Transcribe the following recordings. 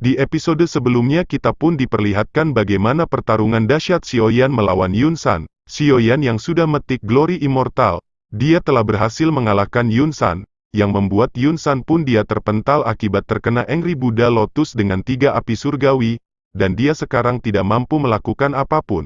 Di episode sebelumnya kita pun diperlihatkan bagaimana pertarungan dahsyat Xiaoyan melawan Yun San. Xiaoyan yang sudah metik glory immortal, dia telah berhasil mengalahkan Yun San, yang membuat Yun San pun dia terpental akibat terkena Angry Buddha Lotus dengan 3 api surgawi, dan dia sekarang tidak mampu melakukan apapun.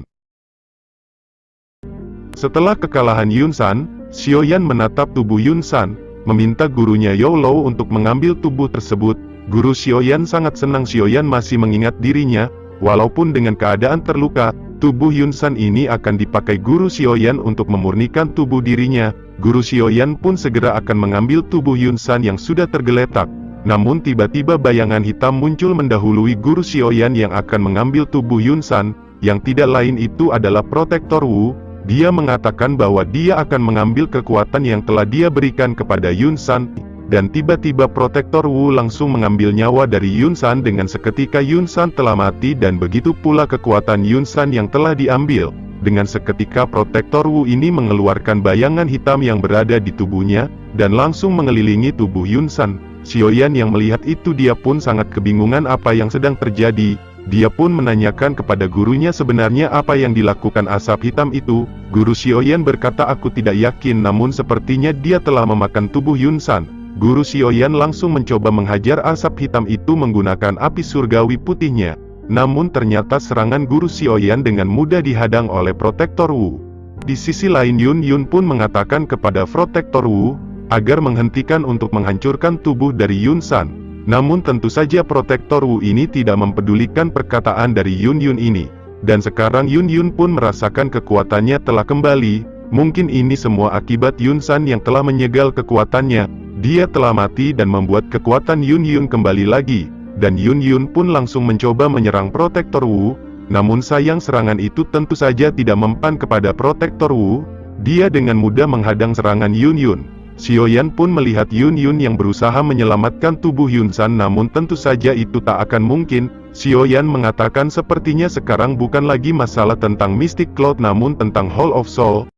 Setelah kekalahan Yun San, Xiaoyan menatap tubuh Yun San, meminta gurunya You Lao untuk mengambil tubuh tersebut. Guru Xiaoyan sangat senang Xiaoyan masih mengingat dirinya, walaupun dengan keadaan terluka, tubuh Yun San ini akan dipakai Guru Xiaoyan untuk memurnikan tubuh dirinya. Guru Xiaoyan pun segera akan mengambil tubuh Yun San yang sudah tergeletak. Namun tiba-tiba bayangan hitam muncul mendahului Guru Xiaoyan yang akan mengambil tubuh Yun San, yang tidak lain itu adalah Protektor Wu. Dia mengatakan bahwa dia akan mengambil kekuatan yang telah dia berikan kepada Yun San. Dan tiba-tiba Protektor Wu langsung mengambil nyawa dari Yun San dengan seketika Yun San telah mati dan begitu pula kekuatan Yun San yang telah diambil. Dengan seketika Protektor Wu ini mengeluarkan bayangan hitam yang berada di tubuhnya, dan langsung mengelilingi tubuh Yun San. Xiaoyan yang melihat itu dia pun sangat kebingungan apa yang sedang terjadi. Dia pun menanyakan kepada gurunya sebenarnya apa yang dilakukan asap hitam itu. Guru Xiaoyan berkata aku tidak yakin namun sepertinya dia telah memakan tubuh Yun San. Guru Xiaoyan langsung mencoba menghajar asap hitam itu menggunakan api surgawi putihnya. Namun ternyata serangan Guru Xiaoyan dengan mudah dihadang oleh Protektor Wu. Di sisi lain Yun pun mengatakan kepada Protektor Wu, agar menghentikan untuk menghancurkan tubuh dari Yun San. Namun tentu saja Protektor Wu ini tidak mempedulikan perkataan dari Yun ini. Dan sekarang Yun pun merasakan kekuatannya telah kembali. Mungkin ini semua akibat Yun San yang telah menyegal kekuatannya. Dia telah mati dan membuat kekuatan Yun kembali lagi. Dan Yun pun langsung mencoba menyerang Protektor Wu. Namun sayang serangan itu tentu saja tidak mempan kepada Protektor Wu. Dia dengan mudah menghadang serangan Yun. Xiaoyan pun melihat Yun yang berusaha menyelamatkan tubuh Yun San namun tentu saja itu tak akan mungkin. Xiaoyan mengatakan sepertinya sekarang bukan lagi masalah tentang Mystic Cloud namun tentang Hall of Soul.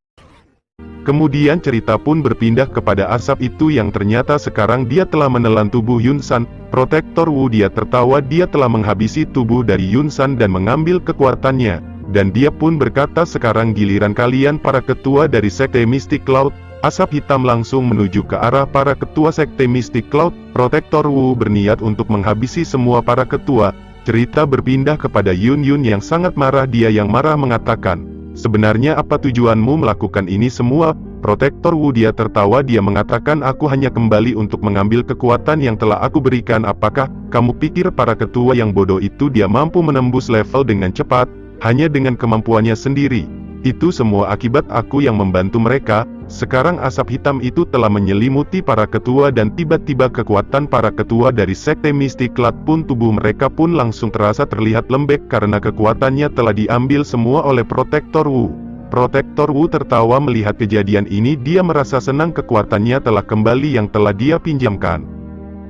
Kemudian cerita pun berpindah kepada asap itu yang ternyata sekarang dia telah menelan tubuh Yun San. Protektor Wu dia tertawa dia telah menghabisi tubuh dari Yun San dan mengambil kekuatannya. Dan dia pun berkata sekarang giliran kalian para ketua dari Sekte Mystic Cloud. Asap hitam langsung menuju ke arah para ketua Sekte Mystic Cloud. Protektor Wu berniat untuk menghabisi semua para ketua. Cerita berpindah kepada Yun yang sangat marah dia yang marah mengatakan, sebenarnya apa tujuanmu melakukan ini semua? Protektor Wu dia tertawa dia mengatakan aku hanya kembali untuk mengambil kekuatan yang telah aku berikan. Apakah kamu pikir para ketua yang bodoh itu dia mampu menembus level dengan cepat? Hanya dengan kemampuannya sendiri. Itu semua akibat aku yang membantu mereka. Sekarang asap hitam itu telah menyelimuti para ketua dan tiba-tiba kekuatan para ketua dari Sekte Mystic Cloud pun tubuh mereka pun langsung terasa terlihat lembek karena kekuatannya telah diambil semua oleh Protektor Wu. Protektor Wu tertawa melihat kejadian ini dia merasa senang kekuatannya telah kembali yang telah dia pinjamkan.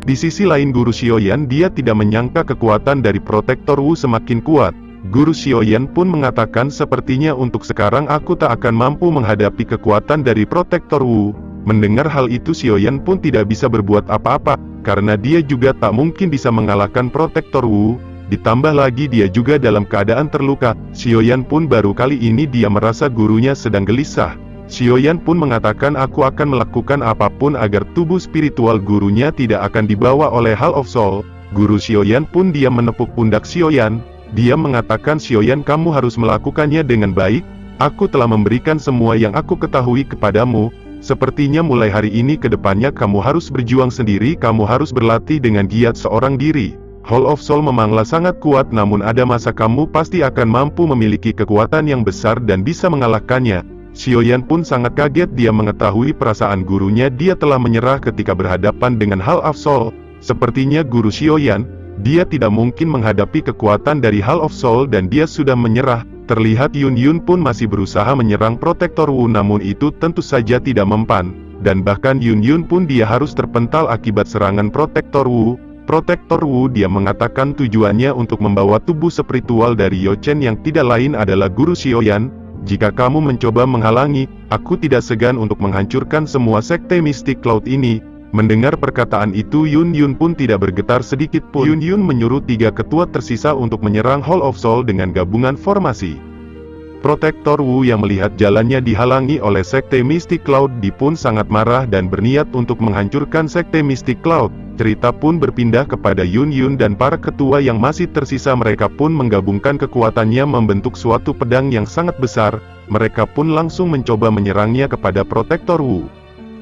Di sisi lain Guru Xiaoyan dia tidak menyangka kekuatan dari Protektor Wu semakin kuat. Guru Xiaoyan pun mengatakan sepertinya untuk sekarang aku tak akan mampu menghadapi kekuatan dari Protektor Wu. Mendengar hal itu Xiaoyan pun tidak bisa berbuat apa-apa, karena dia juga tak mungkin bisa mengalahkan Protektor Wu. Ditambah lagi dia juga dalam keadaan terluka. Xiaoyan pun baru kali ini dia merasa gurunya sedang gelisah. Xiaoyan pun mengatakan aku akan melakukan apapun agar tubuh spiritual gurunya tidak akan dibawa oleh Hall of Soul. Guru Xiaoyan pun dia menepuk pundak Xiaoyan. Dia mengatakan Xiaoyan kamu harus melakukannya dengan baik. Aku telah memberikan semua yang aku ketahui kepadamu. Sepertinya mulai hari ini ke depannya kamu harus berjuang sendiri. Kamu harus berlatih dengan giat seorang diri. Hall of Soul memanglah sangat kuat namun ada masa kamu pasti akan mampu memiliki kekuatan yang besar dan bisa mengalahkannya. Xiaoyan pun sangat kaget dia mengetahui perasaan gurunya dia telah menyerah ketika berhadapan dengan Hall of Soul. Sepertinya guru Xiaoyan, dia tidak mungkin menghadapi kekuatan dari Hall of Soul dan dia sudah menyerah. Terlihat Yun pun masih berusaha menyerang Protektor Wu namun itu tentu saja tidak mempan. Dan bahkan Yun pun dia harus terpental akibat serangan Protektor Wu. Protektor Wu dia mengatakan tujuannya untuk membawa tubuh spiritual dari Yo Chen yang tidak lain adalah Guru Xiaoyan. Jika kamu mencoba menghalangi, aku tidak segan untuk menghancurkan semua Sekte Mystic Cloud ini. Mendengar perkataan itu, Yun Yun pun tidak bergetar sedikit pun. Yun Yun menyuruh 3 ketua tersisa untuk menyerang Hall of Soul dengan gabungan formasi. Protektor Wu yang melihat jalannya dihalangi oleh Sekte Mystic Cloud pun sangat marah dan berniat untuk menghancurkan Sekte Mystic Cloud. Cerita pun berpindah kepada Yun Yun dan para ketua yang masih tersisa. Mereka pun menggabungkan kekuatannya membentuk suatu pedang yang sangat besar. Mereka pun langsung mencoba menyerangnya kepada Protektor Wu.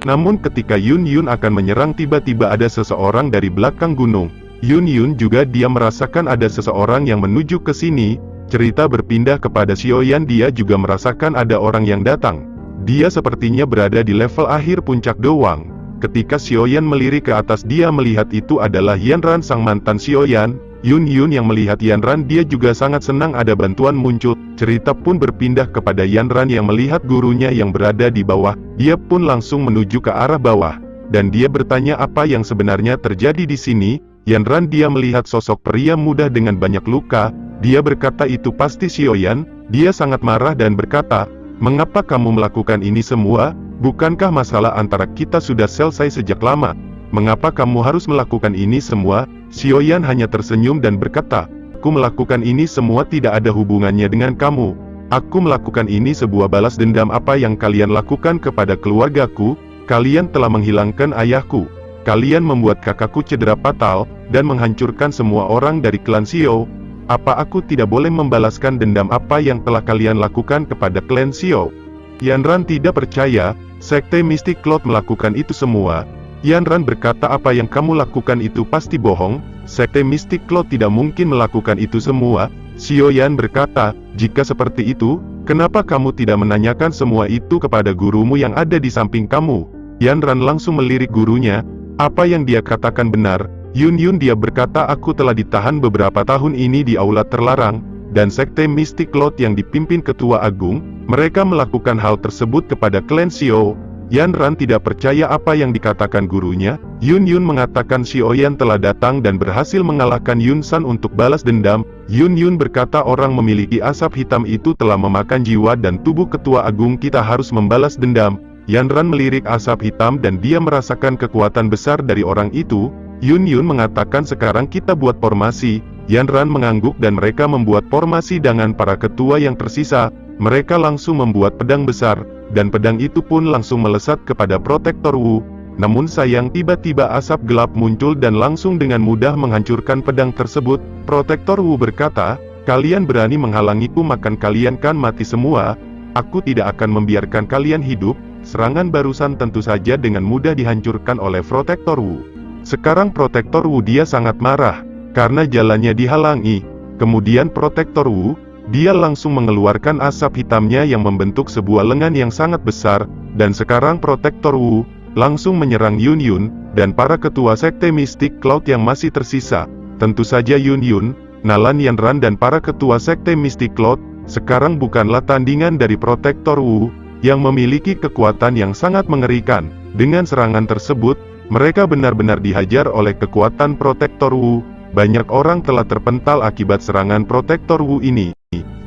Namun ketika Yun Yun akan menyerang, tiba-tiba ada seseorang dari belakang gunung. Yun Yun juga dia merasakan ada seseorang yang menuju ke sini. Cerita berpindah kepada Xiaoyan, dia juga merasakan ada orang yang datang. Dia sepertinya berada di level akhir puncak doang. Ketika Xiaoyan melirik ke atas, dia melihat itu adalah Yanran sang mantan Xiaoyan. Yun Yun yang melihat Yanran, dia juga sangat senang ada bantuan muncul. Cerita pun berpindah kepada Yanran yang melihat gurunya yang berada di bawah. Dia pun langsung menuju ke arah bawah. Dan dia bertanya apa yang sebenarnya terjadi di sini. Yanran dia melihat sosok pria muda dengan banyak luka. Dia berkata itu pasti Xiaoyan. Dia sangat marah dan berkata, "Mengapa kamu melakukan ini semua? Bukankah masalah antara kita sudah selesai sejak lama? Mengapa kamu harus melakukan ini semua?" Xiaoyan hanya tersenyum dan berkata, "Aku melakukan ini semua tidak ada hubungannya dengan kamu. Aku melakukan ini sebuah balas dendam apa yang kalian lakukan kepada keluargaku. Kalian telah menghilangkan ayahku. Kalian membuat kakakku cedera fatal, dan menghancurkan semua orang dari klan Xiao. Apa aku tidak boleh membalaskan dendam apa yang telah kalian lakukan kepada klan Xiao?" Yanran tidak percaya, Sekte Mystic Cloud melakukan itu semua. Yanran berkata, "Apa yang kamu lakukan itu pasti bohong. Sekte Mystic Cloud tidak mungkin melakukan itu semua." Xiaoyan berkata, "Jika seperti itu, kenapa kamu tidak menanyakan semua itu kepada gurumu yang ada di samping kamu?" Yanran langsung melirik gurunya. Apa yang dia katakan benar. Yun Yun dia berkata, "Aku telah ditahan beberapa tahun ini di aula terlarang, dan Sekte Mystic Cloud yang dipimpin Ketua Agung, mereka melakukan hal tersebut kepada klan Xiao." Yanran tidak percaya apa yang dikatakan gurunya. Yun Yun mengatakan Xiaoyan telah datang dan berhasil mengalahkan Yun San untuk balas dendam. Yun Yun berkata orang memiliki asap hitam itu telah memakan jiwa dan tubuh Ketua Agung, kita harus membalas dendam. Yanran melirik asap hitam dan dia merasakan kekuatan besar dari orang itu. Yun Yun mengatakan sekarang kita buat formasi. Yanran mengangguk dan mereka membuat formasi dengan para ketua yang tersisa. Mereka langsung membuat pedang besar, dan pedang itu pun langsung melesat kepada Protektor Wu. Namun sayang, tiba-tiba asap gelap muncul dan langsung dengan mudah menghancurkan pedang tersebut. Protektor Wu berkata, "Kalian berani menghalangiku, makan kalian kan mati semua. Aku tidak akan membiarkan kalian hidup." Serangan barusan tentu saja dengan mudah dihancurkan oleh Protektor Wu. Sekarang Protektor Wu dia sangat marah, karena jalannya dihalangi. Kemudian Protektor Wu, dia langsung mengeluarkan asap hitamnya yang membentuk sebuah lengan yang sangat besar, dan sekarang Protektor Wu langsung menyerang Yun Yun, dan para ketua Sekte Mystic Cloud yang masih tersisa. Tentu saja Yun Yun, Nalan Yanran dan para ketua Sekte Mystic Cloud, sekarang bukanlah tandingan dari Protektor Wu, yang memiliki kekuatan yang sangat mengerikan. Dengan serangan tersebut, mereka benar-benar dihajar oleh kekuatan Protektor Wu. Banyak orang telah terpental akibat serangan Protektor Wu ini.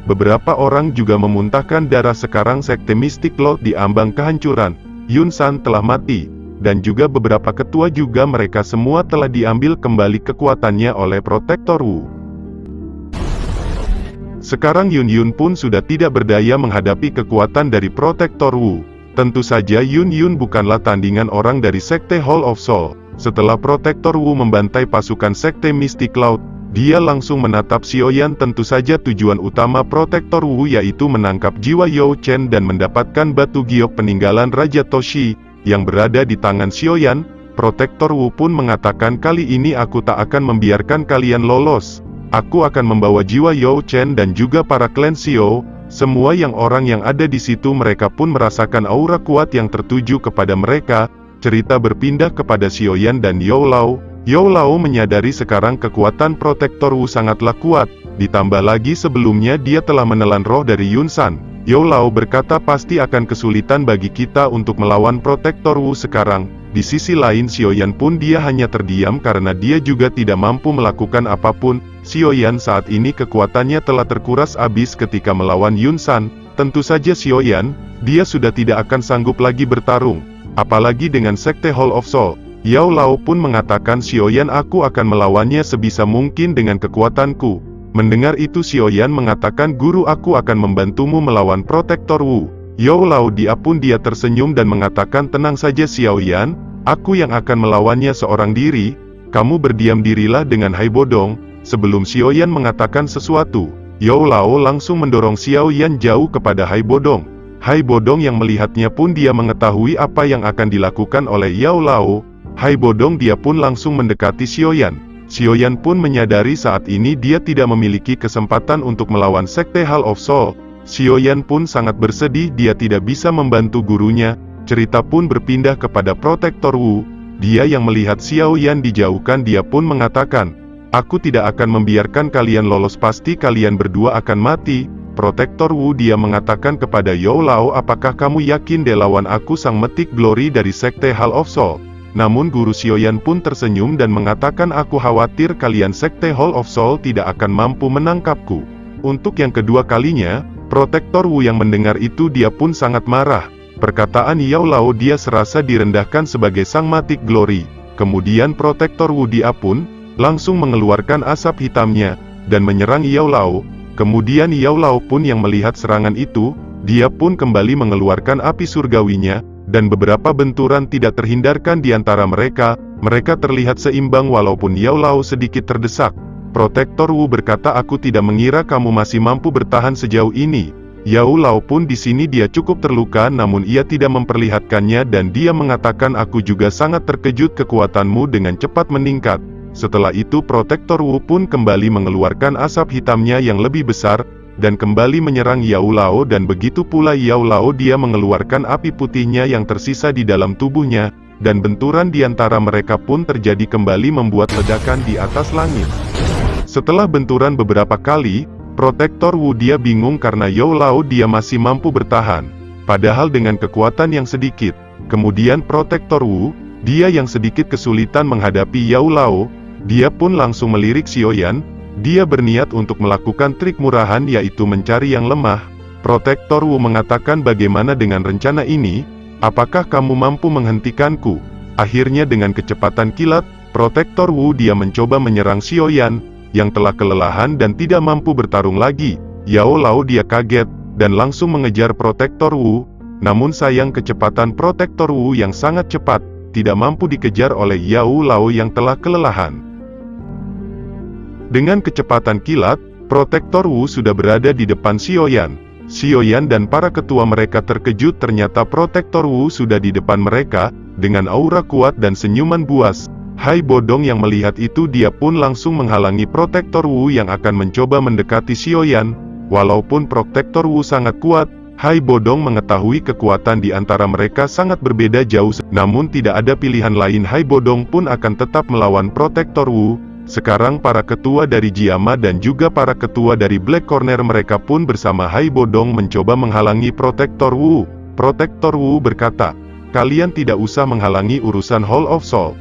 Beberapa orang juga memuntahkan darah. Sekarang Sekte Mystic Cloud di ambang kehancuran. Yun San telah mati, dan juga beberapa ketua juga mereka semua telah diambil kembali kekuatannya oleh Protektor Wu. Sekarang Yun Yun pun sudah tidak berdaya menghadapi kekuatan dari Protektor Wu. Tentu saja Yun Yun bukanlah tandingan orang dari Sekte Hall of Soul. Setelah Protektor Wu membantai pasukan Sekte Mystic Cloud, dia langsung menatap Xiaoyan. Tentu saja tujuan utama Protektor Wu yaitu menangkap jiwa Yao Chen dan mendapatkan batu giok peninggalan Raja Toshi, yang berada di tangan Xiaoyan. Protektor Wu pun mengatakan, "Kali ini aku tak akan membiarkan kalian lolos. Aku akan membawa jiwa Yao Chen dan juga para klan Xiao." Semua orang yang ada di situ mereka pun merasakan aura kuat yang tertuju kepada mereka. Cerita berpindah kepada Xiaoyan dan Yao Lao. Yao Lao menyadari sekarang kekuatan Protektor Wu sangatlah kuat, ditambah lagi sebelumnya dia telah menelan roh dari Yun San. Yao Lao berkata pasti akan kesulitan bagi kita untuk melawan Protektor Wu sekarang. Di sisi lain Xiaoyan pun dia hanya terdiam karena dia juga tidak mampu melakukan apapun. Xiaoyan saat ini kekuatannya telah terkuras habis ketika melawan Yun San. Tentu saja Xiaoyan, dia sudah tidak akan sanggup lagi bertarung. Apalagi dengan Sekte Hall of Soul. Yao Lao pun mengatakan, Xiaoyan, aku akan melawannya sebisa mungkin dengan kekuatanku. Mendengar itu Xiaoyan mengatakan, guru, aku akan membantumu melawan Protektor Wu. Yao Lao dia tersenyum dan mengatakan, tenang saja Xiaoyan, aku yang akan melawannya seorang diri. Kamu berdiam dirilah dengan Hai Bodong. Sebelum Xiaoyan mengatakan sesuatu, Yao Lao langsung mendorong Xiaoyan jauh kepada Hai Bodong. Hai Bodong yang melihatnya pun dia mengetahui apa yang akan dilakukan oleh Yao Lao. Hai Bodong dia pun langsung mendekati Xiaoyan. Xiaoyan pun menyadari saat ini dia tidak memiliki kesempatan untuk melawan Sekte Hall of Soul. Xiaoyan pun sangat bersedih dia tidak bisa membantu gurunya. Cerita pun berpindah kepada Protektor Wu. Dia yang melihat Xiaoyan dijauhkan dia pun mengatakan, aku tidak akan membiarkan kalian lolos, pasti kalian berdua akan mati. Protektor Wu dia mengatakan kepada Yao Lao, apakah kamu yakin dia lawan aku, sang metik glory dari Sekte Hall of Soul? Namun guru Xiaoyan pun tersenyum dan mengatakan, aku khawatir kalian Sekte Hall of Soul tidak akan mampu menangkapku. Untuk yang kedua kalinya, Protektor Wu yang mendengar itu dia pun sangat marah. Perkataan Yao Lao dia serasa direndahkan sebagai sang matik glory. Kemudian Protektor Wu dia pun langsung mengeluarkan asap hitamnya dan menyerang Yao Lao. Kemudian Yao Lao pun yang melihat serangan itu, dia pun kembali mengeluarkan api surgawinya, dan beberapa benturan tidak terhindarkan di antara mereka. Mereka terlihat seimbang walaupun Yao Lao sedikit terdesak. Protektor Wu berkata, aku tidak mengira kamu masih mampu bertahan sejauh ini. Yao Lao pun di sini dia cukup terluka namun ia tidak memperlihatkannya dan dia mengatakan, aku juga sangat terkejut kekuatanmu dengan cepat meningkat. Setelah itu Protektor Wu pun kembali mengeluarkan asap hitamnya yang lebih besar, dan kembali menyerang Yao Lao, dan begitu pula Yao Lao dia mengeluarkan api putihnya yang tersisa di dalam tubuhnya, dan benturan di antara mereka pun terjadi kembali membuat ledakan di atas langit. Setelah benturan beberapa kali, Protektor Wu dia bingung karena Yao Lao dia masih mampu bertahan, padahal dengan kekuatan yang sedikit. Kemudian Protektor Wu, dia yang sedikit kesulitan menghadapi Yao Lao, dia pun langsung melirik Xiaoyan. Dia berniat untuk melakukan trik murahan yaitu mencari yang lemah. Protektor Wu mengatakan, bagaimana dengan rencana ini? Apakah kamu mampu menghentikanku? Akhirnya dengan kecepatan kilat, Protektor Wu dia mencoba menyerang Xiaoyan, yang telah kelelahan dan tidak mampu bertarung lagi. Yao Lao dia kaget, dan langsung mengejar Protektor Wu. Namun sayang kecepatan Protektor Wu yang sangat cepat, tidak mampu dikejar oleh Yao Lao yang telah kelelahan. Dengan kecepatan kilat, Protektor Wu sudah berada di depan Xiaoyan. Xiaoyan dan para ketua mereka terkejut ternyata Protektor Wu sudah di depan mereka, dengan aura kuat dan senyuman buas. Hai Bodong yang melihat itu dia pun langsung menghalangi Protektor Wu yang akan mencoba mendekati Xiaoyan. Walaupun Protektor Wu sangat kuat, Hai Bodong mengetahui kekuatan di antara mereka sangat berbeda jauh. Namun tidak ada pilihan lain, Hai Bodong pun akan tetap melawan Protektor Wu. Sekarang para ketua dari Jiama dan juga para ketua dari Black Corner mereka pun bersama Hai Bodong mencoba menghalangi Protektor Wu. Protektor Wu berkata, kalian tidak usah menghalangi urusan Hall of Soul.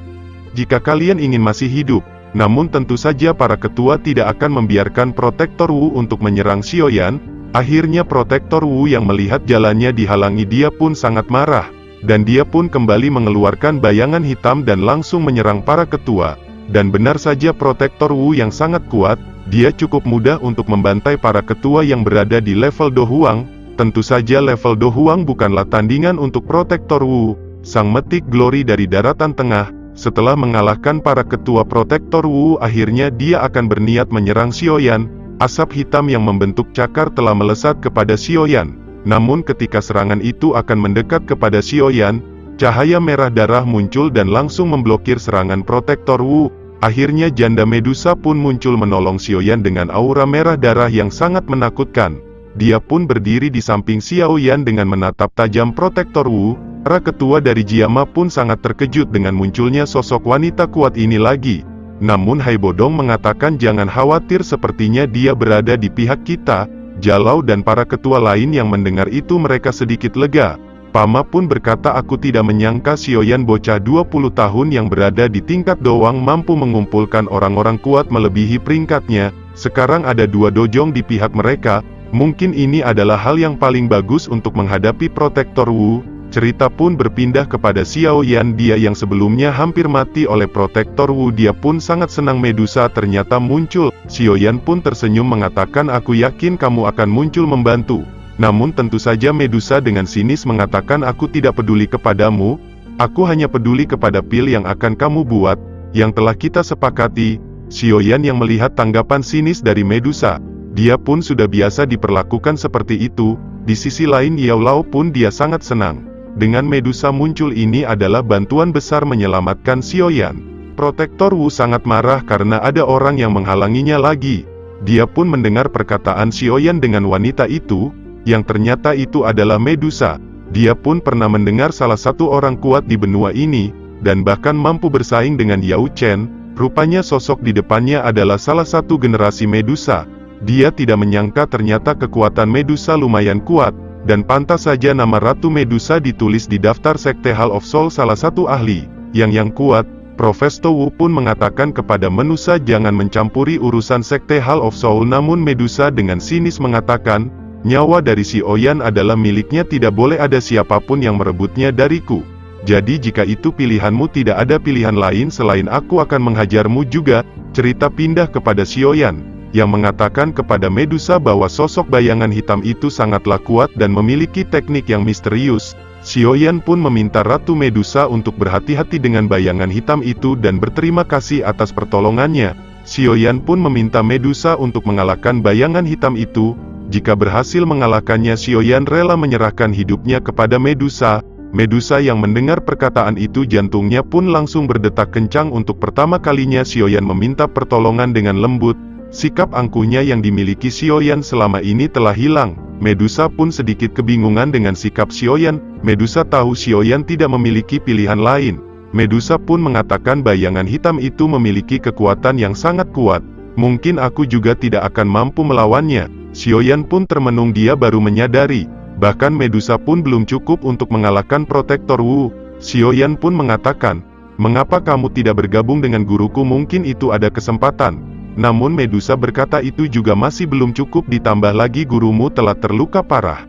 Jika kalian ingin masih hidup, namun tentu saja para ketua tidak akan membiarkan Protektor Wu untuk menyerang Xiaoyan. Akhirnya Protektor Wu yang melihat jalannya dihalangi dia pun sangat marah, dan dia pun kembali mengeluarkan bayangan hitam dan langsung menyerang para ketua. Dan benar saja Protektor Wu yang sangat kuat, dia cukup mudah untuk membantai para ketua yang berada di level Do Huang. Tentu saja level Do Huang bukanlah tandingan untuk Protektor Wu, sang metik glory dari daratan tengah. Setelah mengalahkan para ketua Protektor Wu, akhirnya dia akan berniat menyerang Xiaoyan. Asap hitam yang membentuk cakar telah melesat kepada Xiaoyan. Namun ketika serangan itu akan mendekat kepada Xiaoyan, cahaya merah darah muncul dan langsung memblokir serangan Protektor Wu. Akhirnya janda Medusa pun muncul menolong Xiaoyan dengan aura merah darah yang sangat menakutkan. Dia pun berdiri di samping Xiaoyan dengan menatap tajam Protektor Wu. Para ketua dari Jiama pun sangat terkejut dengan munculnya sosok wanita kuat ini lagi. Namun Hai Bodong mengatakan jangan khawatir, sepertinya dia berada di pihak kita. Jalau dan para ketua lain yang mendengar itu mereka sedikit lega. Pama pun berkata, aku tidak menyangka Xiaoyan bocah 20 tahun yang berada di tingkat doang mampu mengumpulkan orang-orang kuat melebihi peringkatnya. Sekarang ada 2 dojong di pihak mereka. Mungkin ini adalah hal yang paling bagus untuk menghadapi Protektor Wu. Cerita pun berpindah kepada Xiao Yan, dia yang sebelumnya hampir mati oleh Protektor Wu. Dia pun sangat senang Medusa ternyata muncul. Xiao Yan pun tersenyum mengatakan, aku yakin kamu akan muncul membantu. Namun tentu saja Medusa dengan sinis mengatakan, aku tidak peduli kepadamu, aku hanya peduli kepada pil yang akan kamu buat, yang telah kita sepakati. Xiao Yan yang melihat tanggapan sinis dari Medusa, dia pun sudah biasa diperlakukan seperti itu. Di sisi lain Yao Lao pun dia sangat senang. Dengan Medusa muncul ini adalah bantuan besar menyelamatkan Xiao Yan. Protektor Wu sangat marah karena ada orang yang menghalanginya lagi. Dia pun mendengar perkataan Xiao Yan dengan wanita itu, yang ternyata itu adalah Medusa. Dia pun pernah mendengar salah satu orang kuat di benua ini, dan bahkan mampu bersaing dengan Yao Chen. Rupanya sosok di depannya adalah salah satu generasi Medusa. Dia tidak menyangka ternyata kekuatan Medusa lumayan kuat, dan pantas saja nama Ratu Medusa ditulis di daftar Sekte Hall of Soul salah satu ahli, yang kuat. Profesor Wu pun mengatakan kepada Medusa jangan mencampuri urusan Sekte Hall of Soul, namun Medusa dengan sinis mengatakan, nyawa dari Xiao Yan adalah miliknya, tidak boleh ada siapapun yang merebutnya dariku. Jadi jika itu pilihanmu, tidak ada pilihan lain selain aku akan menghajarmu juga. Cerita pindah kepada Xiao Yan, yang mengatakan kepada Medusa bahwa sosok bayangan hitam itu sangatlah kuat dan memiliki teknik yang misterius. Xiao Yan pun meminta Ratu Medusa untuk berhati-hati dengan bayangan hitam itu dan berterima kasih atas pertolongannya. Xiao Yan pun meminta Medusa untuk mengalahkan bayangan hitam itu. Jika berhasil mengalahkannya, Xiao Yan rela menyerahkan hidupnya kepada Medusa. Medusa yang mendengar perkataan itu jantungnya pun langsung berdetak kencang. Untuk pertama kalinya Xiao Yan meminta pertolongan dengan lembut. Sikap angkuhnya yang dimiliki Xiao Yan selama ini telah hilang. Medusa pun sedikit kebingungan dengan sikap Xiao Yan. Medusa tahu Xiao Yan tidak memiliki pilihan lain. Medusa pun mengatakan bayangan hitam itu memiliki kekuatan yang sangat kuat. Mungkin aku juga tidak akan mampu melawannya. Xiao Yan pun termenung, dia baru menyadari. Bahkan Medusa pun belum cukup untuk mengalahkan Protektor Wu. Xiao Yan pun mengatakan, mengapa kamu tidak bergabung dengan guruku, mungkin itu ada kesempatan. Namun Medusa berkata itu juga masih belum cukup, ditambah lagi gurumu telah terluka parah.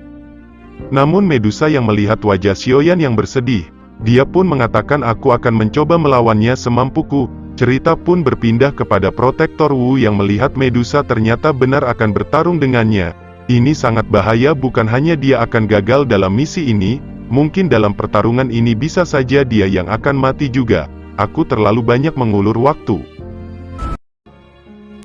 Namun Medusa yang melihat wajah Xiao Yan yang bersedih, dia pun mengatakan aku akan mencoba melawannya semampuku. Cerita pun berpindah kepada Protektor Wu yang melihat Medusa ternyata benar akan bertarung dengannya. Ini sangat bahaya, bukan hanya dia akan gagal dalam misi ini, mungkin dalam pertarungan ini bisa saja dia yang akan mati juga. Aku terlalu banyak mengulur waktu.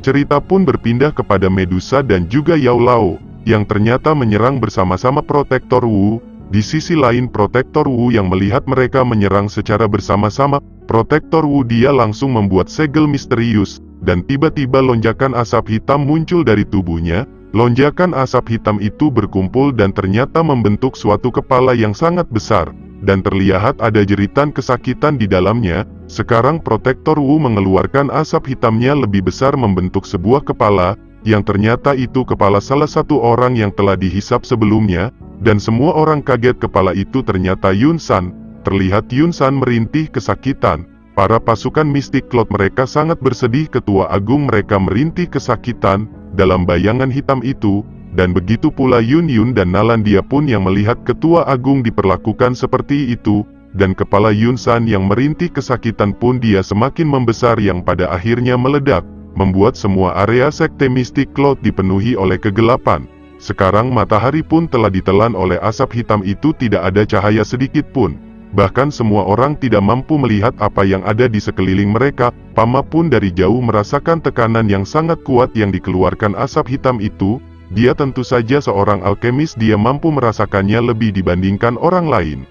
Cerita pun berpindah kepada Medusa dan juga Yao Lao, yang ternyata menyerang bersama-sama Protektor Wu. Di sisi lain Protektor Wu yang melihat mereka menyerang secara bersama-sama, Protektor Wu dia langsung membuat segel misterius, dan tiba-tiba lonjakan asap hitam muncul dari tubuhnya. Lonjakan asap hitam itu berkumpul dan ternyata membentuk suatu kepala yang sangat besar, dan terlihat ada jeritan kesakitan di dalamnya. Sekarang Protektor Wu mengeluarkan asap hitamnya lebih besar membentuk sebuah kepala, yang ternyata itu kepala salah satu orang yang telah dihisap sebelumnya, dan semua orang kaget kepala itu ternyata Yun San. Terlihat Yun San merintih kesakitan. Para pasukan Mystic Cloud mereka sangat bersedih, ketua agung mereka merintih kesakitan dalam bayangan hitam itu, dan begitu pula Yun Yun dan Nalan, dia pun yang melihat ketua agung diperlakukan seperti itu, dan kepala Yun San yang merintih kesakitan pun dia semakin membesar yang pada akhirnya meledak, membuat semua area sekte Mystic Cloud dipenuhi oleh kegelapan. Sekarang matahari pun telah ditelan oleh asap hitam itu, tidak ada cahaya sedikit pun. Bahkan semua orang tidak mampu melihat apa yang ada di sekeliling mereka. Pama pun dari jauh merasakan tekanan yang sangat kuat yang dikeluarkan asap hitam itu. Dia tentu saja seorang alkemis, dia mampu merasakannya lebih dibandingkan orang lain.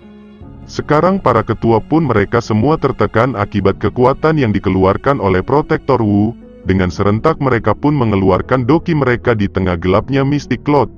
Sekarang para ketua pun mereka semua tertekan akibat kekuatan yang dikeluarkan oleh Protektor Wu. Dengan serentak mereka pun mengeluarkan doki mereka di tengah gelapnya Mystic Cloud.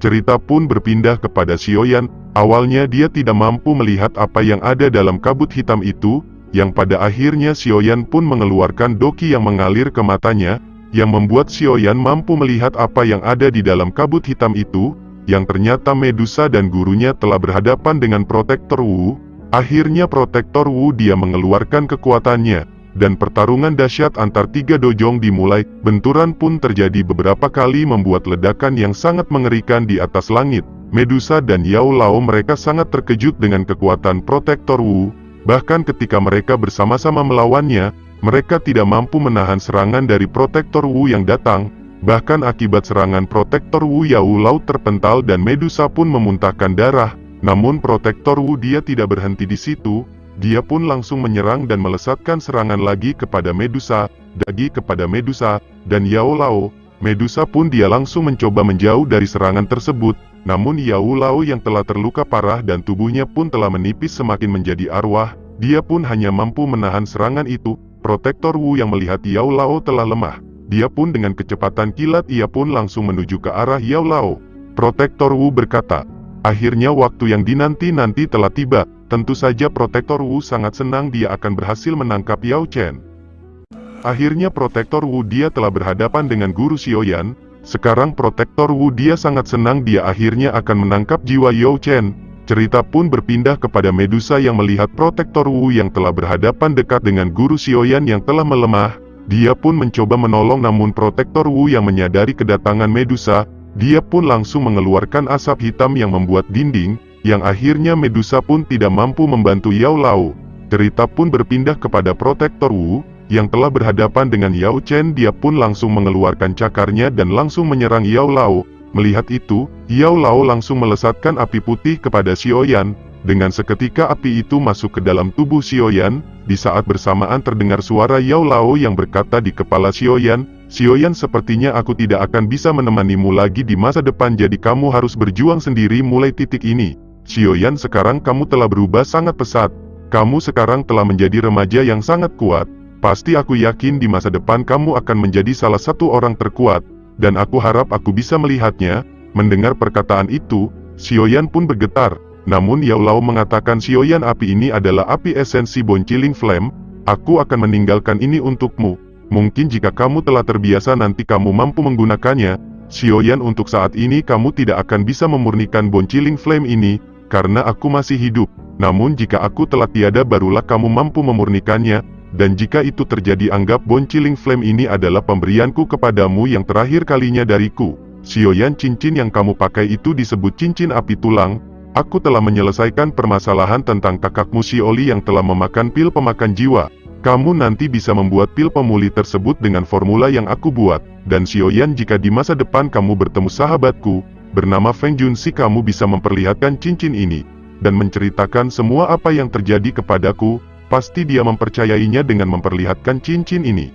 Cerita pun berpindah kepada Xiao Yan. Awalnya dia tidak mampu melihat apa yang ada dalam kabut hitam itu, yang pada akhirnya Xiao Yan pun mengeluarkan doki yang mengalir ke matanya, yang membuat Xiao Yan mampu melihat apa yang ada di dalam kabut hitam itu, yang ternyata Medusa dan gurunya telah berhadapan dengan Protektor Wu. Akhirnya Protektor Wu dia mengeluarkan kekuatannya, dan pertarungan dahsyat antar tiga dojong dimulai. Benturan pun terjadi beberapa kali membuat ledakan yang sangat mengerikan di atas langit. Medusa dan Yao Lao mereka sangat terkejut dengan kekuatan Protektor Wu. Bahkan ketika mereka bersama-sama melawannya, mereka tidak mampu menahan serangan dari Protektor Wu yang datang. Bahkan akibat serangan Protektor Wu, Yao Lao terpental dan Medusa pun memuntahkan darah. Namun Protektor Wu dia tidak berhenti di situ. Dia pun langsung menyerang dan melesatkan serangan lagi kepada Medusa, dan Yao Lao. Medusa pun dia langsung mencoba menjauh dari serangan tersebut. Namun Yao Lao yang telah terluka parah dan tubuhnya pun telah menipis semakin menjadi arwah, dia pun hanya mampu menahan serangan itu. Protektor Wu yang melihat Yao Lao telah lemah, dia pun dengan kecepatan kilat ia pun langsung menuju ke arah Yao Lao. Protektor Wu berkata, akhirnya waktu yang dinanti-nanti telah tiba. Tentu saja Protektor Wu sangat senang dia akan berhasil menangkap Yao Chen. Akhirnya Protektor Wu dia telah berhadapan dengan Guru Xiaoyan. Sekarang Protektor Wu dia sangat senang dia akhirnya akan menangkap jiwa Yao Chen. Cerita pun berpindah kepada Medusa yang melihat Protektor Wu yang telah berhadapan dekat dengan Guru Xiaoyan yang telah melemah. Dia pun mencoba menolong, namun Protektor Wu yang menyadari kedatangan Medusa, dia pun langsung mengeluarkan asap hitam yang membuat dinding, yang akhirnya Medusa pun tidak mampu membantu Yao Lao. Cerita pun berpindah kepada Protektor Wu yang telah berhadapan dengan Yao Chen. Dia pun langsung mengeluarkan cakarnya dan langsung menyerang Yao Lao. Melihat itu, Yao Lao langsung melesatkan api putih kepada Xiaoyan. Dengan seketika api itu masuk ke dalam tubuh Xiaoyan. Di saat bersamaan terdengar suara Yao Lao yang berkata di kepala Xiaoyan, "Xiaoyan, sepertinya aku tidak akan bisa menemanimu lagi di masa depan, jadi kamu harus berjuang sendiri mulai titik ini. Xiaoyan, sekarang kamu telah berubah sangat pesat. Kamu sekarang telah menjadi remaja yang sangat kuat. Pasti aku yakin di masa depan kamu akan menjadi salah satu orang terkuat, dan aku harap aku bisa melihatnya." Mendengar perkataan itu, Xiaoyan pun bergetar. Namun Yao Lao mengatakan, "Xiaoyan, api ini adalah api esensi Boncilling Flame. Aku akan meninggalkan ini untukmu. Mungkin jika kamu telah terbiasa nanti kamu mampu menggunakannya. Xiaoyan, untuk saat ini kamu tidak akan bisa memurnikan Boncilling Flame ini, karena aku masih hidup. Namun jika aku telah tiada barulah kamu mampu memurnikannya. Dan jika itu terjadi, anggap Boncilling Flame ini adalah pemberianku kepadamu yang terakhir kalinya dariku. Xiaoyan, cincin yang kamu pakai itu disebut cincin api tulang. Aku telah menyelesaikan permasalahan tentang kakakmu Xiaoli yang telah memakan pil pemakan jiwa. Kamu nanti bisa membuat pil pemulih tersebut dengan formula yang aku buat. Dan Xiaoyan, jika di masa depan kamu bertemu sahabatku bernama Feng Junxi, kamu bisa memperlihatkan cincin ini dan menceritakan semua apa yang terjadi kepadaku. Pasti dia mempercayainya dengan memperlihatkan cincin ini."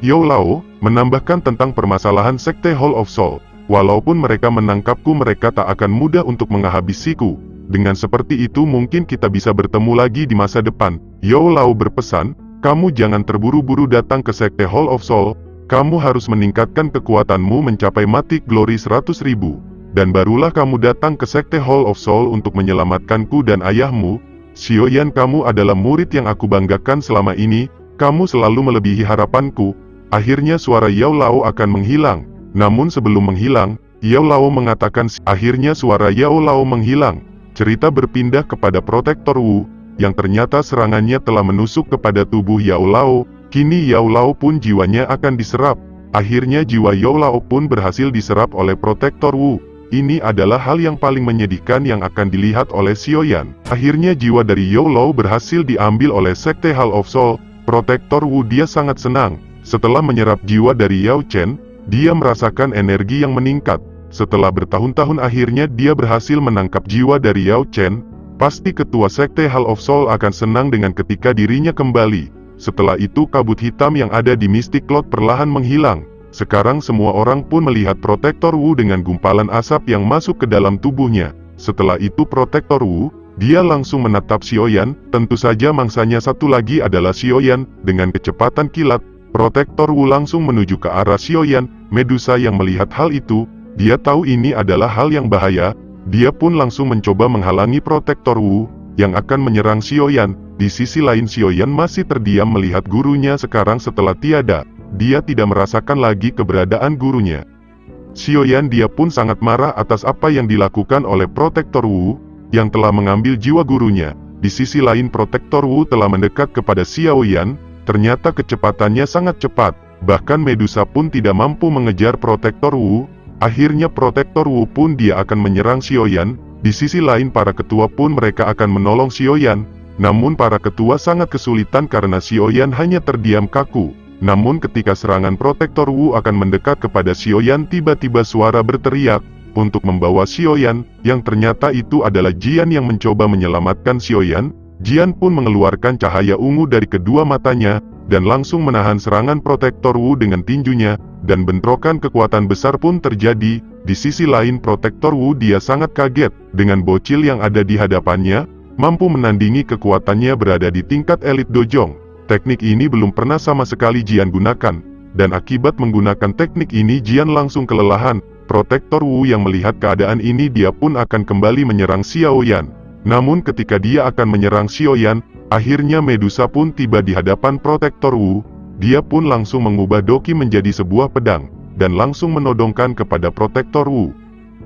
Yao Lao menambahkan tentang permasalahan Sekte Hall of Soul. "Walaupun mereka menangkapku, mereka tak akan mudah untuk menghabisiku. Dengan seperti itu mungkin kita bisa bertemu lagi di masa depan." Yao Lao berpesan, "Kamu jangan terburu-buru datang ke Sekte Hall of Soul. Kamu harus meningkatkan kekuatanmu mencapai Mythic Glory 100.000. Dan barulah kamu datang ke Sekte Hall of Soul untuk menyelamatkanku dan ayahmu. Xiaoyan, kamu adalah murid yang aku banggakan selama ini. Kamu selalu melebihi harapanku." Akhirnya suara Yao Lao akan menghilang. Namun sebelum menghilang, Yao Lao mengatakan, akhirnya suara Yao Lao menghilang. Cerita berpindah kepada Protektor Wu, yang ternyata serangannya telah menusuk kepada tubuh Yao Lao. Kini Yao Lao pun jiwanya akan diserap. Akhirnya jiwa Yao Lao pun berhasil diserap oleh Protektor Wu. Ini adalah hal yang paling menyedihkan yang akan dilihat oleh Xiaoyan. Akhirnya jiwa dari Yao Lao berhasil diambil oleh Sekte Hall of Soul. Protektor Wu dia sangat senang. Setelah menyerap jiwa dari Yao Chen, dia merasakan energi yang meningkat. Setelah bertahun-tahun akhirnya dia berhasil menangkap jiwa dari Yao Chen. Pasti ketua Sekte Hall of Soul akan senang dengan ketika dirinya kembali. Setelah itu kabut hitam yang ada di Mystic Cloud perlahan menghilang. Sekarang semua orang pun melihat Protektor Wu dengan gumpalan asap yang masuk ke dalam tubuhnya. Setelah itu Protektor Wu, dia langsung menatap Xiaoyan. Tentu saja mangsanya satu lagi adalah Xiaoyan. Dengan kecepatan kilat, Protektor Wu langsung menuju ke arah Xiaoyan. Medusa yang melihat hal itu, dia tahu ini adalah hal yang bahaya. Dia pun langsung mencoba menghalangi Protektor Wu yang akan menyerang Xiaoyan. Di sisi lain Xiaoyan masih terdiam melihat gurunya sekarang setelah tiada. Dia tidak merasakan lagi keberadaan gurunya. Xiaoyan dia pun sangat marah atas apa yang dilakukan oleh Protektor Wu, yang telah mengambil jiwa gurunya. Di sisi lain Protektor Wu telah mendekat kepada Xiaoyan. Ternyata kecepatannya sangat cepat. Bahkan Medusa pun tidak mampu mengejar Protektor Wu. Akhirnya Protektor Wu pun dia akan menyerang Xiaoyan. Di sisi lain para ketua pun mereka akan menolong Xiaoyan. Namun para ketua sangat kesulitan karena Xiaoyan hanya terdiam kaku. Namun ketika serangan Protektor Wu akan mendekat kepada Xiaoyan, tiba-tiba suara berteriak untuk membawa Xiaoyan, yang ternyata itu adalah Jian yang mencoba menyelamatkan Xiaoyan. Jian pun mengeluarkan cahaya ungu dari kedua matanya, dan langsung menahan serangan Protektor Wu dengan tinjunya, dan bentrokan kekuatan besar pun terjadi. Di sisi lain Protektor Wu dia sangat kaget, dengan bocil yang ada di hadapannya, mampu menandingi kekuatannya berada di tingkat elit dojong. Teknik ini belum pernah sama sekali Jian gunakan, dan akibat menggunakan teknik ini Jian langsung kelelahan. Protektor Wu yang melihat keadaan ini dia pun akan kembali menyerang Xiaoyan. Namun ketika dia akan menyerang Xiaoyan, akhirnya Medusa pun tiba di hadapan Protektor Wu. Dia pun langsung mengubah Doki menjadi sebuah pedang, dan langsung menodongkan kepada Protektor Wu.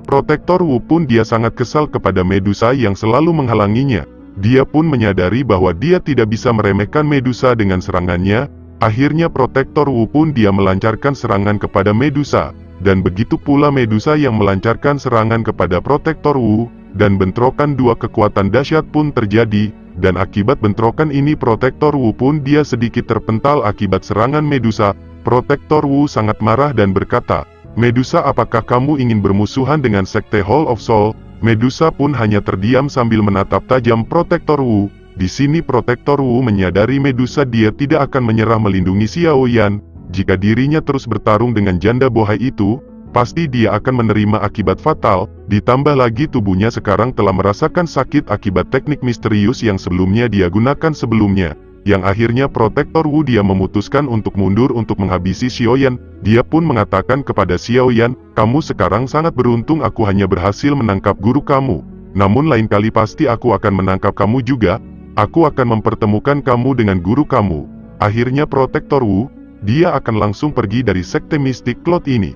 Protektor Wu pun dia sangat kesal kepada Medusa yang selalu menghalanginya. Dia pun menyadari bahwa dia tidak bisa meremehkan Medusa dengan serangannya. Akhirnya Protektor Wu pun dia melancarkan serangan kepada Medusa, dan begitu pula Medusa yang melancarkan serangan kepada Protektor Wu, dan bentrokan dua kekuatan dahsyat pun terjadi. Dan akibat bentrokan ini Protektor Wu pun dia sedikit terpental akibat serangan Medusa. Protektor Wu sangat marah dan berkata, "Medusa, apakah kamu ingin bermusuhan dengan Sekte Hall of Soul?" Medusa pun hanya terdiam sambil menatap tajam Protektor Wu. Di sini Protektor Wu menyadari Medusa dia tidak akan menyerah melindungi Xiaoyan. Jika dirinya terus bertarung dengan janda bohai itu, pasti dia akan menerima akibat fatal. Ditambah lagi tubuhnya sekarang telah merasakan sakit akibat teknik misterius yang sebelumnya dia gunakan sebelumnya. Yang akhirnya Protektor Wu dia memutuskan untuk mundur untuk menghabisi Xiaoyan. Dia pun mengatakan kepada Xiaoyan, "Kamu sekarang sangat beruntung, aku hanya berhasil menangkap guru kamu. Namun lain kali pasti aku akan menangkap kamu juga. Aku akan mempertemukan kamu dengan guru kamu." Akhirnya Protektor Wu, dia akan langsung pergi dari sekte mistik Cloud ini.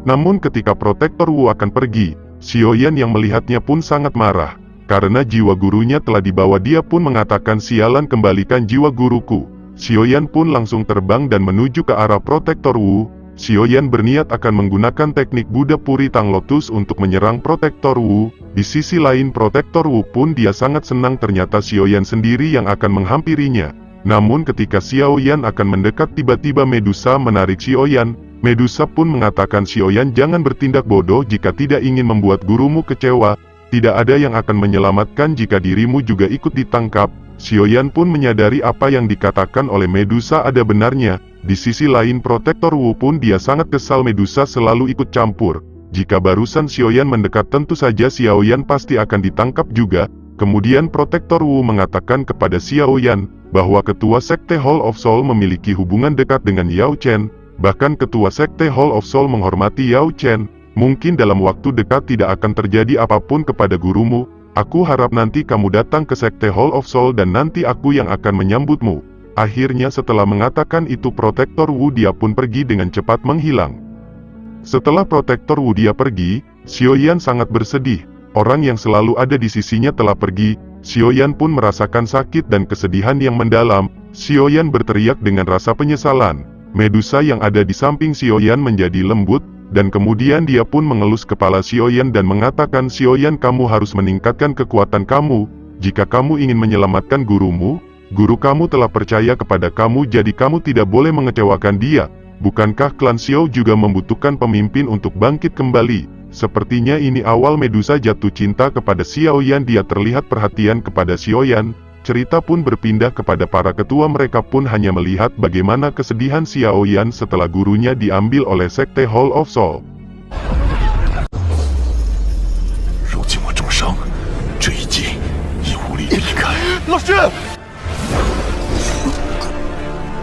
Namun ketika Protektor Wu akan pergi, Xiaoyan yang melihatnya pun sangat marah. Karena jiwa gurunya telah dibawa, dia pun mengatakan, "Sialan, kembalikan jiwa guruku." Xiaoyan pun langsung terbang dan menuju ke arah Protektor Wu. Xiaoyan berniat akan menggunakan teknik Buddha Puri Tang Lotus untuk menyerang Protektor Wu. Di sisi lain Protektor Wu pun dia sangat senang ternyata Xiaoyan sendiri yang akan menghampirinya. Namun ketika Xiaoyan akan mendekat, tiba-tiba Medusa menarik Xiaoyan. Medusa pun mengatakan, "Xiaoyan, jangan bertindak bodoh jika tidak ingin membuat gurumu kecewa. Tidak ada yang akan menyelamatkan jika dirimu juga ikut ditangkap." Xiaoyan pun menyadari apa yang dikatakan oleh Medusa ada benarnya. Di sisi lain Protektor Wu pun dia sangat kesal Medusa selalu ikut campur. Jika barusan Xiaoyan mendekat, tentu saja Xiaoyan pasti akan ditangkap juga. Kemudian Protektor Wu mengatakan kepada Xiaoyan bahwa ketua Sekte Hall of Soul memiliki hubungan dekat dengan Yao Chen. Bahkan ketua Sekte Hall of Soul menghormati Yao Chen. Mungkin dalam waktu dekat tidak akan terjadi apapun kepada gurumu. Aku harap nanti kamu datang ke Sekte Hall of Soul dan nanti aku yang akan menyambutmu. Akhirnya setelah mengatakan itu Protektor Wu dia pun pergi dengan cepat menghilang. Setelah Protektor Wu dia pergi, Xiaoyan sangat bersedih. Orang yang selalu ada di sisinya telah pergi. Xiaoyan pun merasakan sakit dan kesedihan yang mendalam. Xiaoyan berteriak dengan rasa penyesalan. Medusa yang ada di samping Xiaoyan menjadi lembut, dan kemudian dia pun mengelus kepala Xiaoyan dan mengatakan, "Xiaoyan, kamu harus meningkatkan kekuatan kamu. Jika kamu ingin menyelamatkan gurumu, guru kamu telah percaya kepada kamu, jadi kamu tidak boleh mengecewakan dia. Bukankah klan Xiao juga membutuhkan pemimpin untuk bangkit kembali?" Sepertinya ini awal Medusa jatuh cinta kepada Xiaoyan. Dia terlihat perhatian kepada Xiaoyan. Cerita pun berpindah kepada para ketua, mereka pun hanya melihat bagaimana kesedihan Xiaoyan setelah gurunya diambil oleh Sekte Hall of Soul. 如今我重伤，这一击已无力离开。老师，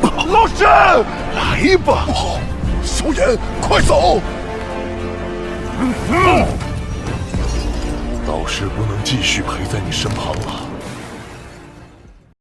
老师，来吧！不好，萧炎，快走！老师不能继续陪在你身旁了。